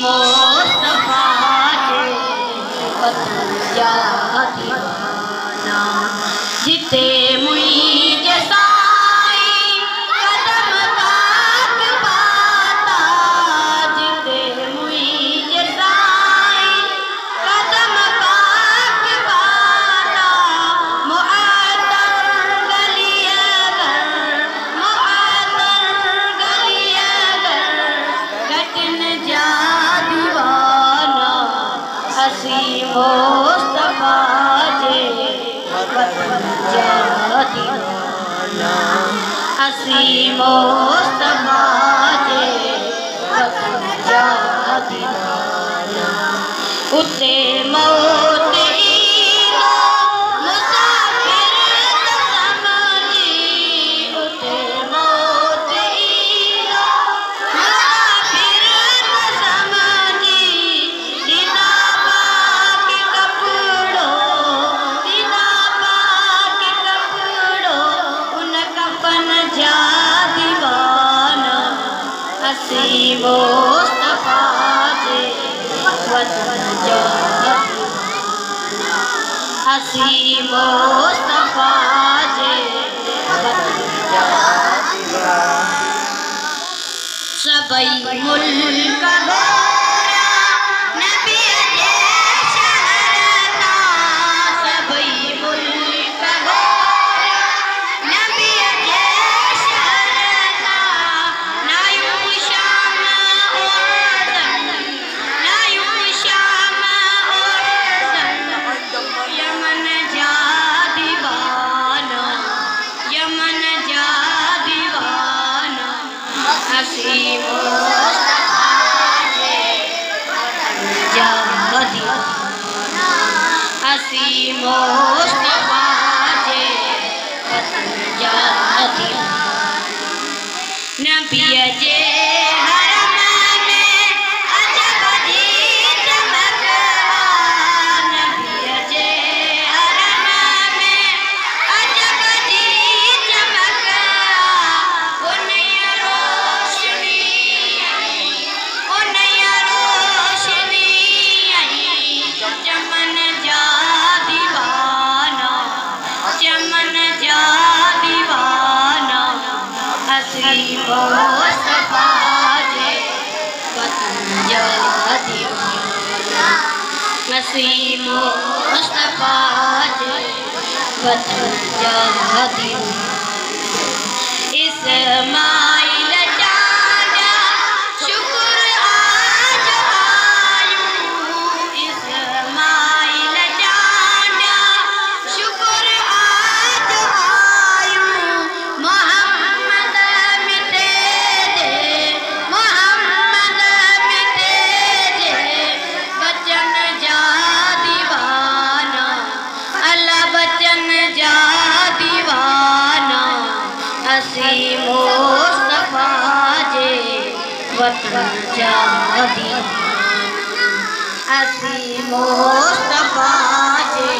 मुस्तफा के वतन जा दीवाना जिते मुझे साई कदम पाक पाता जिते मुझे साई कदम पाक पाता मुआतर गलियागर घटन जा दीवाना हसी मुस्तफा जे वतन जा दीवाना हसी मुस्तफा जे वतन जा दीवाना उते मौत ईंदो मुसाफिर त समझी उते मौत ईंदो मुसाफिर त समझी दीदा पाक कपड़ो उन कफन जा दीवाना हसी मुस्तफा जे वतन जा दीवाना हसी मुस्तफा जे वतन जा दीवाना सबई मुल्क गोरा नबी जे शहरता सबई मुल्क गोरा नबी जे शहरता नायूं शाम उर्दन नायूं शाम उर्दन यमन जा दीवाना यमन जा दीवाना हसी मुस्तफा जे वतन जा दीवाना हसी मुस्तफा जे वतन जा दीवाना नबी जे हरम में अजब जी चमक नबी जे हरम में अजब जी चमक उनया रोशनी चमन जा दीवाना चमन जा दीवाना हसी मुस्तफा जे वतन जा दीवाना हसी मुस्तफा जे वतन जा दीवाना इस्माइल जाना शुक्र आज आयूं इस्माइल जाना शुक्र आज आयूं मोहम्मद मिटे जे बचन जा दीवाना अल्लाह बचन जा दीवाना हसी मुस्तफा जे वतन जा दीवाना हसी मुस्तफा जे